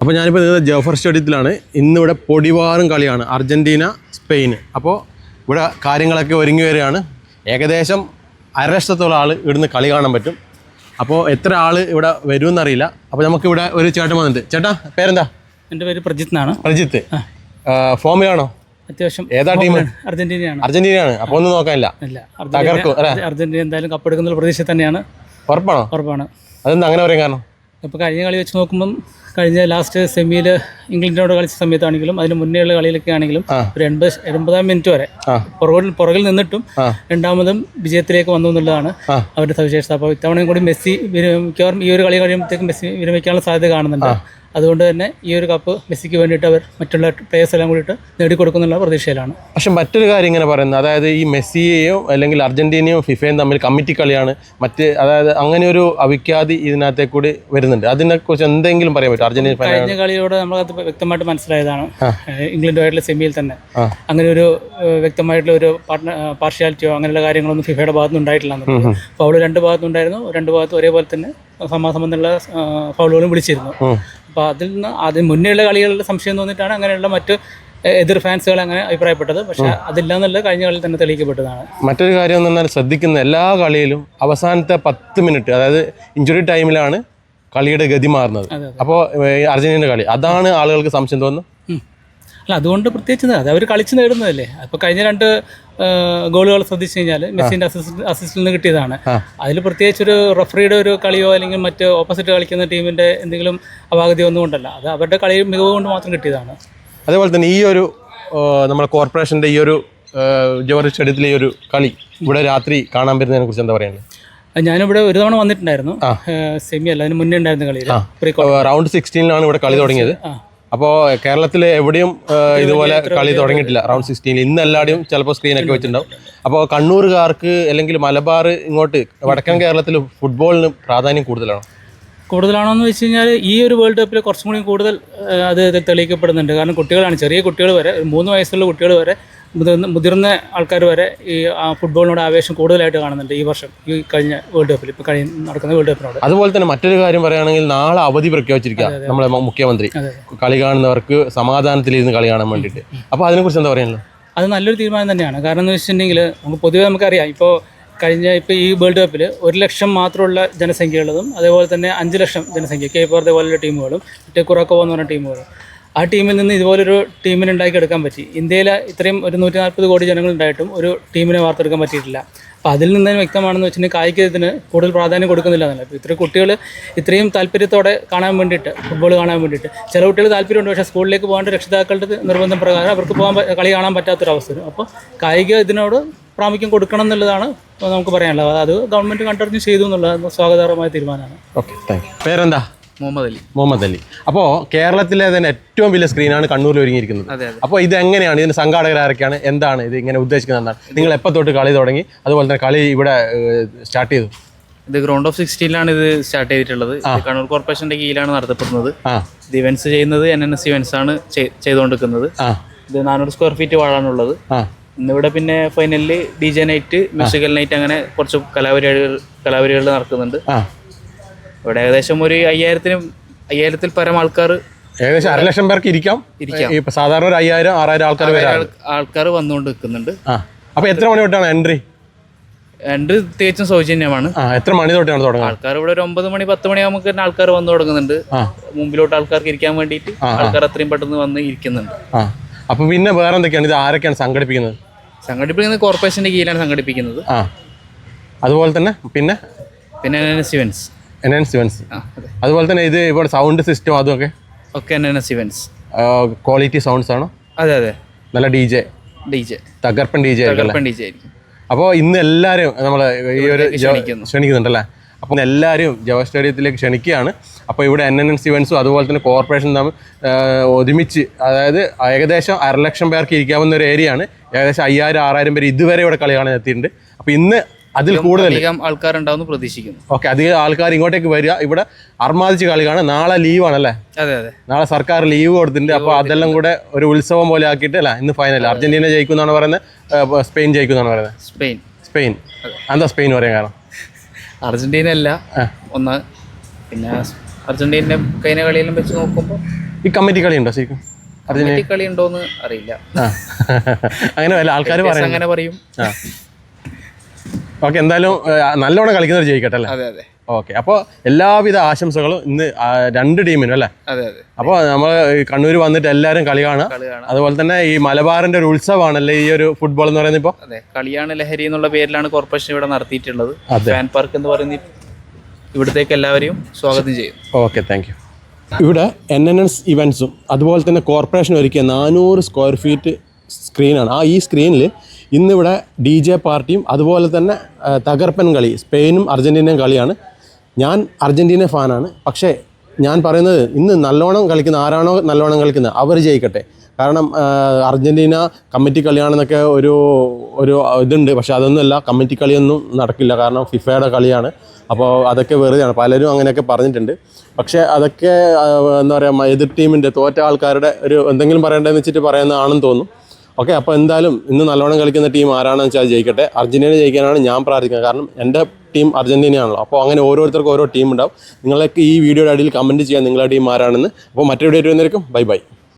അപ്പോൾ ഞാനിപ്പോൾ നിങ്ങളുടെ ജോഫർ സ്റ്റേഡിയത്തിലാണ്. ഇന്നിവിടെ പൊടിവാറും കളിയാണ്, അർജൻറ്റീന സ്പെയിൻ. അപ്പോൾ ഇവിടെ കാര്യങ്ങളൊക്കെ ഒരുങ്ങി വരികയാണ്. ഏകദേശം 1,50,000 ആൾ ഇവിടുന്ന് കളി കാണാൻ പറ്റും. അപ്പോൾ എത്ര ആൾ ഇവിടെ വരുമെന്നറിയില്ല. അപ്പോൾ നമുക്കിവിടെ ഒരു ചേട്ടൻ വന്നിട്ടുണ്ട്. ചേട്ടാ പേരെന്താ? എൻ്റെ പേര് പ്രജിത്ത് എന്നാണ്. പ്രജിത്ത്, ഫോമിലാണോ? അത്യാവശ്യം. ഏതാ ടീം? അർജന്റീനയാണ്. അർജന്റീനയാണ്. അപ്പോൾ ഒന്നും നോക്കാനില്ല, തകർക്കും അല്ലേ? അർജന്റീന എന്തായാലും കപ്പെടുക്കുന്ന പ്രതീക്ഷ തന്നെയാണ്. ഉറപ്പാണോ? ഉറപ്പാണ്. അതെന്താ അങ്ങനെ പറയാൻ കാരണം? ഇപ്പോൾ കഴിഞ്ഞ കളി വെച്ച് നോക്കുമ്പം കഴിഞ്ഞ ലാസ്റ്റ് സെമിയിൽ ഇംഗ്ലണ്ടിനോട് കളിച്ച സമയത്താണെങ്കിലും അതിന് മുന്നേയുള്ള കളിയിലൊക്കെ ആണെങ്കിലും ഒരു 80-80 മിനിറ്റ് വരെ പുറകിൽ നിന്നിട്ടും രണ്ടാമതും വിജയത്തിലേക്ക് വന്നു എന്നുള്ളതാണ് അവരുടെ സവിശേഷത. അപ്പോൾ ഇത്തവണയും കൂടി മെസ്സി മിക്കവാറും ഈ ഒരു കളി കഴിയുമ്പോഴത്തേക്കും മെസ്സി വിരമിക്കാനുള്ള സാധ്യത കാണുന്നുണ്ട്. അതുകൊണ്ട് തന്നെ ഈ ഒരു കപ്പ് മെസ്സിക്ക് വേണ്ടിയിട്ട് അവർ മറ്റുള്ള പ്ലേയേഴ്സ് എല്ലാം കൂടിയിട്ട് നേടിക്കൊടുക്കുന്നുള്ള പ്രതീക്ഷയിലാണ്. പക്ഷെ മറ്റൊരു കാര്യം ഇങ്ങനെ പറയുന്നത്, അതായത് ഈ മെസ്സിയെയോ അല്ലെങ്കിൽ അർജന്റീനയും ഫിഫയും തമ്മിൽ കമ്മിറ്റി കളിയാണ് അതായത് അങ്ങനെ ഒരു അവിഖ്യാതി ഇതിനകത്തേക്ക് കൂടി വരുന്നുണ്ട്. അതിനെക്കുറിച്ച് എന്തെങ്കിലും പറയാൻ പറ്റും? അർജന്റീന കഴിഞ്ഞ കളിയോട് നമ്മളത് വ്യക്തമായിട്ട് മനസ്സിലായതാണ്. ഇംഗ്ലണ്ടുമായിട്ടുള്ള സെമിയിൽ തന്നെ അങ്ങനെ ഒരു വ്യക്തമായിട്ടുള്ള ഒരു പാർഷ്യാലിറ്റിയോ അങ്ങനെയുള്ള കാര്യങ്ങളൊന്നും ഫിഫയുടെ ഭാഗത്തുനിന്ന് ഉണ്ടായിട്ടില്ല. ഫൗള് രണ്ട് ഭാഗത്തുനിന്നുണ്ടായിരുന്നു. രണ്ട് ഭാഗത്തും ഒരേപോലെ തന്നെ സമാസംബന്ധമുള്ള ഫൗളുകളും വിളിച്ചിരുന്നു. അപ്പോൾ അതിന് മുന്നേയുള്ള കളികളിൽ സംശയം തോന്നിയിട്ടാണ് അങ്ങനെയുള്ള മറ്റ് എതിർ ഫാൻസുകൾ അങ്ങനെ അഭിപ്രായപ്പെട്ടത്. പക്ഷേ അതില്ല എന്നുള്ളത് കഴിഞ്ഞ കളിയിൽ തന്നെ തെളിയിക്കപ്പെട്ടതാണ്. മറ്റൊരു കാര്യം എന്ന് പറഞ്ഞാൽ ശ്രദ്ധിക്കുന്ന എല്ലാ കളിയിലും അവസാനത്തെ 10 മിനിറ്റ്, അതായത് ഇഞ്ചുറി ടൈമിലാണ് കളിയുടെ ഗതി മാറുന്നത്. അപ്പോൾ അർജന്റീന കളി അതാണ് ആളുകൾക്ക് സംശയം തോന്നുന്നു. അല്ല, അതുകൊണ്ട് പ്രത്യേകിച്ച് അത് അവർ കളിച്ച് നേടുന്നതല്ലേ. അപ്പോൾ കഴിഞ്ഞ 2 ഗോളുകൾ ശ്രദ്ധിച്ചു കഴിഞ്ഞാൽ മെസ്സിൻ്റെ അസിസ്റ്റിൽ നിന്ന് കിട്ടിയതാണ്. അതിൽ പ്രത്യേകിച്ചൊരു റഫറിയുടെ ഒരു കളിയോ അല്ലെങ്കിൽ മറ്റ് ഓപ്പോസിറ്റ് കളിക്കുന്ന ടീമിൻ്റെ എന്തെങ്കിലും അപാകതയോ ഒന്നും കൊണ്ടല്ല, അത് അവരുടെ കളി മികവ് കൊണ്ട് മാത്രം കിട്ടിയതാണ്. അതേപോലെ തന്നെ ഈ ഒരു നമ്മുടെ കോർപ്പറേഷൻ്റെ ഈ ഒരു ജോഫർ സ്റ്റേഡിയത്തിലെ ഈ ഒരു കളി ഇവിടെ രാത്രി കാണാൻ പറ്റുന്നതിനെ കുറിച്ച് എന്താ പറയുന്നത്? ഞാനിവിടെ ഒരു തവണ വന്നിട്ടുണ്ടായിരുന്നു. സെമി അല്ല, അതിന് മുന്നേ ഉണ്ടായിരുന്ന കളിയിൽ റൗണ്ട് 16 ഇവിടെ കളി തുടങ്ങിയത്. അപ്പോൾ കേരളത്തിൽ എവിടെയും ഇതുപോലെ കളി തുടങ്ങിയിട്ടില്ല റൗണ്ട് 16. ഇന്ന് എല്ലാവരുടെയും ചിലപ്പോൾ സ്ക്രീനൊക്കെ വെച്ചിട്ടുണ്ടാവും. അപ്പോൾ കണ്ണൂരുകാർക്ക് അല്ലെങ്കിൽ മലബാർ ഇങ്ങോട്ട് വടക്കൻ കേരളത്തിൽ ഫുട്ബോളിന് പ്രാധാന്യം കൂടുതലാണോ എന്ന് വെച്ച് കഴിഞ്ഞാൽ ഈ ഒരു വേൾഡ് കപ്പിൽ കുറച്ചും കൂടി കൂടുതൽ അത് തെളിയിക്കപ്പെടുന്നുണ്ട്. കാരണം കുട്ടികളാണ്, ചെറിയ കുട്ടികൾ വരെ, 3 വയസ്സുള്ള കുട്ടികൾ വരെ, മുതിർന്ന ആൾക്കാർ വരെ ഈ ഫുട്ബോളിനോട് ആവേശം കൂടുതലായിട്ട് കാണുന്നുണ്ട് ഈ വർഷം, ഈ കഴിഞ്ഞ വേൾഡ് കപ്പിൽ, ഇപ്പോൾ നടക്കുന്ന വേൾഡ് കപ്പിനോട്. അതുപോലെ തന്നെ മറ്റൊരു കാര്യം പറയുകയാണെങ്കിൽ നാളെ അവധി പ്രഖ്യാപിച്ചിരിക്കുക നമ്മുടെ മുഖ്യമന്ത്രി, കളി കാണുന്നവർക്ക് സമാധാനത്തിലിരുന്ന് കളി കാണാൻ വേണ്ടിയിട്ട്. അപ്പോൾ അതിനെക്കുറിച്ച് എന്താ പറയുന്നത്? അത് നല്ലൊരു തീരുമാനം തന്നെയാണ്. കാരണം എന്ന് വെച്ചിട്ടുണ്ടെങ്കിൽ നമുക്ക് പൊതുവേ നമുക്കറിയാം, ഇപ്പോൾ ഈ വേൾഡ് കപ്പിൽ 1 ലക്ഷം മാത്രമുള്ള ജനസംഖ്യയുള്ളതും അതേപോലെ തന്നെ 5 ലക്ഷം ജനസംഖ്യ കേപ്പ് വെർദെ പോലുള്ള ടീമുകളും ടെക്കുറാക്കോവോ എന്ന് പറഞ്ഞ ടീമുകളും, ആ ടീമിൽ നിന്ന് ഇതുപോലൊരു ടീമിനെ ഉണ്ടാക്കിയെടുക്കാൻ പറ്റി. ഇന്ത്യയിൽ ഇത്രയും ഒരു 140 കോടി ജനങ്ങളുണ്ടായിട്ടും ഒരു ടീമിനെ വാർത്തെടുക്കാൻ പറ്റിയിട്ടില്ല. അപ്പോൾ അതിൽ നിന്ന് വ്യക്തമാണെന്ന് വെച്ചിട്ടുണ്ടെങ്കിൽ കായികത്തിന് കൂടുതൽ പ്രാധാന്യം കൊടുക്കുന്നില്ല എന്നല്ല. ഇപ്പോൾ ഇത്ര കുട്ടികൾ ഇത്രയും താല്പര്യത്തോടെ കാണാൻ വേണ്ടിയിട്ട്, ഫുട്ബോൾ കാണാൻ വേണ്ടിയിട്ട്, ചില കുട്ടികൾ താല്പര്യമുണ്ട്, പക്ഷേ സ്കൂളിലേക്ക് പോകേണ്ട രക്ഷിതാക്കളുടെ നിർബന്ധം പ്രകാരം അവർക്ക് കളി കാണാൻ പറ്റാത്തൊരവസ്ഥ. അപ്പോൾ കായിക ഇതിനോട് പ്രാമുഖ്യം കൊടുക്കണം എന്നുള്ളതാണ് നമുക്ക് പറയാനുള്ളത്. അത് ഗവൺമെൻറ് കണ്ടിന്യൂ ചെയ്തു എന്നുള്ളത് സ്വാഗതാർഹമായ തീരുമാനമാണ്. Okay, thank you. പേരെന്താ? മുഹമ്മദ് അലി. അപ്പോൾ കേരളത്തിലെ തന്നെ ഏറ്റവും വലിയ സ്ക്രീനാണ് കണ്ണൂരിൽ ഒരുങ്ങിയിരിക്കുന്നത്. അപ്പോൾ ഇത് എങ്ങനെയാണ്, ഇതിന് സംഘാടകർ ആരൊക്കെയാണ്, എന്താണ് ഇത് ഇങ്ങനെ ഉദ്ദേശിക്കുന്നത്, എന്താണ് നിങ്ങൾ എപ്പോൾ തൊട്ട് കളി തുടങ്ങി, അതുപോലെ തന്നെ കളി ഇവിടെ സ്റ്റാർട്ട് ചെയ്തു? ഇത് ഗ്രൗണ്ട് ഓഫ് 16 ഇത് സ്റ്റാർട്ട് ചെയ്തിട്ടുള്ളത്. കണ്ണൂർ കോർപ്പറേഷന്റെ കീഴിലാണ് നടത്തപ്പെടുന്നത്. ഇത് ഇവന്റ്സ് ചെയ്യുന്നത് NNS ഇവന്റ്സ് ആണ് ചെയ്തുകൊണ്ടിരിക്കുന്നത്. ഇത് 400 സ്ക്വയർ ഫീറ്റ് വാഴാണുള്ളത്. ഇന്നിവിടെ പിന്നെ ഫൈനലിൽ DJ നൈറ്റ്, മ്യൂസിക്കൽ നൈറ്റ്, അങ്ങനെ കുറച്ച് കലാപരിപാടികൾ നടക്കുന്നുണ്ട്. ഇവിടെ ഏകദേശം ഒരു 5000-ൽ പരം ആൾക്കാർ, ഏകദേശം 1 ലക്ഷം പേർക്ക് ഇരിക്കാം. സാധാരണ ഒരു 5000-6000 ആൾക്കാർ വന്നുകൊണ്ട് നിൽക്കുന്നുണ്ട്. അപ്പോൾ എത്ര മണി തൊട്ടാണ് എൻട്രി തികച്ചും സൗജന്യമാണ്. എത്ര മണി തൊട്ടാണ് തുടങ്ങുന്നത്? ആൾക്കാർ ഇവിടെ ഒരു 9 മണി 10 മണിയാകുമ്പോൾ തന്നെ ആൾക്കാർ വന്നു തുടങ്ങുന്നുണ്ട്. മുമ്പിലോട്ട് ആൾക്കാർക്ക് ഇരിക്കാൻ വേണ്ടിയിട്ട് ആൾക്കാർ അത്രയും പെട്ടെന്ന് വന്ന് ഇരിക്കുന്നുണ്ട്. അപ്പോൾ പിന്നെ വേറെ എന്തൊക്കെയാണ്, ഇത് ആരൊക്കെയാണ് സംഘടിപ്പിക്കുന്നത്? കോർപ്പറേഷന്റെ കീഴിലാണ് സംഘടിപ്പിക്കുന്നത്. അതുപോലെ തന്നെ പിന്നെ NNS ഇവന്റ്സ്. അതുപോലെ തന്നെ ഇത് ഇവിടെ സൗണ്ട് സിസ്റ്റം അതുമൊക്കെ NNS ഇവന്റ്സ്. ക്വാളിറ്റി സൗണ്ട്സ് ആണോ? അതെ, നല്ല DJ തകർപ്പൻ DJ ആയിരിക്കും. അപ്പോൾ ഇന്ന് എല്ലാവരും നമ്മൾ ഈ ഒരു ക്ഷണിക്കുന്നുണ്ടല്ലേ? അപ്പോൾ എല്ലാവരും ജോഫർ സ്റ്റേഡിയത്തിലേക്ക് ക്ഷണിക്കുകയാണ്. അപ്പോൾ ഇവിടെ NNS ഇവന്റ്സും അതുപോലെ തന്നെ കോർപ്പറേഷൻ തമ്മിൽ ഒരുമിച്ച്, അതായത് ഏകദേശം 1 ലക്ഷം പേർക്ക് ഇരിക്കാവുന്ന ഒരു ഏരിയയാണ്. ഏകദേശം 5000-6000 പേര് ഇതുവരെ ഇവിടെ കളി കാണാൻ എത്തിയിട്ടുണ്ട്. അപ്പോൾ ഇന്ന് അതിൽ കൂടുതൽ ആൾക്കാരുണ്ടാവുമെന്ന് പ്രതീക്ഷിക്കുന്നു. ഓക്കെ, അധികം ആൾക്കാർ ഇങ്ങോട്ടേക്ക് വരിക. ഇവിടെ അർമാദിച്ച് കളി കാണാം. നാളെ ലീവാണല്ലേ? അതെ, നാളെ സർക്കാർ ലീവ് കൊടുത്തിട്ടുണ്ട്. അപ്പോൾ അതെല്ലാം കൂടെ ഒരു ഉത്സവം പോലെ ആക്കിയിട്ട് അല്ല ഇന്ന് ഫൈനൽ. അർജന്റീന ജയിക്കുമെന്നാണ് പറയുന്നത്, സ്പെയിൻ ജയിക്കുമെന്നാണ് പറയുന്നത്. സ്പെയിൻ എന്താ സ്പെയിൻ പറയാൻ കാരണം? അർജന്റീന അല്ല ഒന്ന്, പിന്നെ അർജന്റീന കഴിഞ്ഞ കളിയെല്ലാം വെച്ച് നോക്കുമ്പോൾ ഈ കമ്മിറ്റി കളി ഉണ്ടോ ശരിക്കും? കമ്മിറ്റി കളി ഉണ്ടോന്ന് അറിയില്ല. അങ്ങനെ വല്ല ആൾക്കാർ അങ്ങനെ പറയും. ഓക്കെ, എന്തായാലും നല്ലോണം കളിക്കുന്നവർ ജയിക്കട്ടെ അല്ലേ? അതെ അതെ. ഓക്കെ, അപ്പോൾ എല്ലാവിധ ആശംസകളും ഇന്ന് 2 ടീമിനും അല്ലേ? അതെ അതെ. അപ്പോൾ നമ്മൾ കണ്ണൂർ വന്നിട്ട് എല്ലാവരും കളി കാണുക. അതുപോലെ തന്നെ ഈ മലബാറിന്റെ ഒരു ഉത്സവമാണല്ലേ ഈ ഒരു ഫുട്ബോൾ എന്ന് പറയുന്നത്. ഇപ്പോൾ അതെ, കളിയാണ് ലഹരി എന്നുള്ള പേരിലാണ് കോർപ്പറേഷൻ ഇവിടെ നടത്തിയിട്ടുള്ളത്. ഫാൻ പാർക്ക് എന്ന് പറയുന്ന ഇവിടത്തേക്ക് എല്ലാവരെയും സ്വാഗതം ചെയ്യും. Okay, thank you. ഇവിടെ NNS ഇവൻസും അതുപോലെ തന്നെ കോർപ്പറേഷൻ ഒരുക്കിയ 400 സ്ക്വയർ ഫീറ്റ് സ്ക്രീനാണ്. ഈ സ്ക്രീനിൽ ഇന്നിവിടെ DJ പാർട്ടിയും അതുപോലെ തന്നെ തകർപ്പൻ കളി, സ്പെയിനും അർജൻറ്റീനയും കളിയാണ്. ഞാൻ അർജൻറ്റീന ഫാനാണ്. പക്ഷേ ഞാൻ പറയുന്നത് ഇന്ന് നല്ലോണം കളിക്കുന്ന ആരാണോ നല്ലോണം കളിക്കുന്നത് അവർ ജയിക്കട്ടെ. കാരണം അർജൻറ്റീന കമ്മിറ്റി കളിയാണെന്നൊക്കെ ഒരു ഇതുണ്ട്. പക്ഷേ അതൊന്നുമല്ല, കമ്മിറ്റി കളിയൊന്നും നടക്കില്ല. കാരണം ഫിഫയുടെ കളിയാണ്. അപ്പോൾ അതൊക്കെ വെറുതെയാണ്. പലരും അങ്ങനെയൊക്കെ പറഞ്ഞിട്ടുണ്ട്. പക്ഷേ അതൊക്കെ എന്താ പറയുക, എതിർ ടീമിൻ്റെ തോറ്റ ആൾക്കാരുടെ ഒരു എന്തെങ്കിലും പറയേണ്ടതെന്ന് വെച്ചിട്ട് പറയുന്നതാണെന്ന് തോന്നുന്നു. ഓക്കെ, അപ്പോൾ എന്തായാലും ഇന്ന് നല്ലോണം കളിക്കുന്ന ടീം ആരാണെന്ന് വെച്ചാൽ ജയിക്കട്ടെ. അർജൻറ്റീന ജയിക്കാനാണ് ഞാൻ പ്രാർത്ഥിക്കുന്നത്. കാരണം എൻ്റെ ടീം അർജൻറ്റീനയാണല്ലോ. അപ്പോൾ അങ്ങനെ ഓരോരുത്തർക്കും ഓരോ ടീം ഉണ്ടാവും. നിങ്ങളൊക്കെ ഈ വീഡിയോയുടെ അടിയിൽ കമൻറ്റ് ചെയ്യാൻ നിങ്ങളുടെ ടീം ആരാണെന്ന്. അപ്പോൾ മറ്റൊരു വീഡിയോ വരുന്നതായിരിക്കും. Bye bye.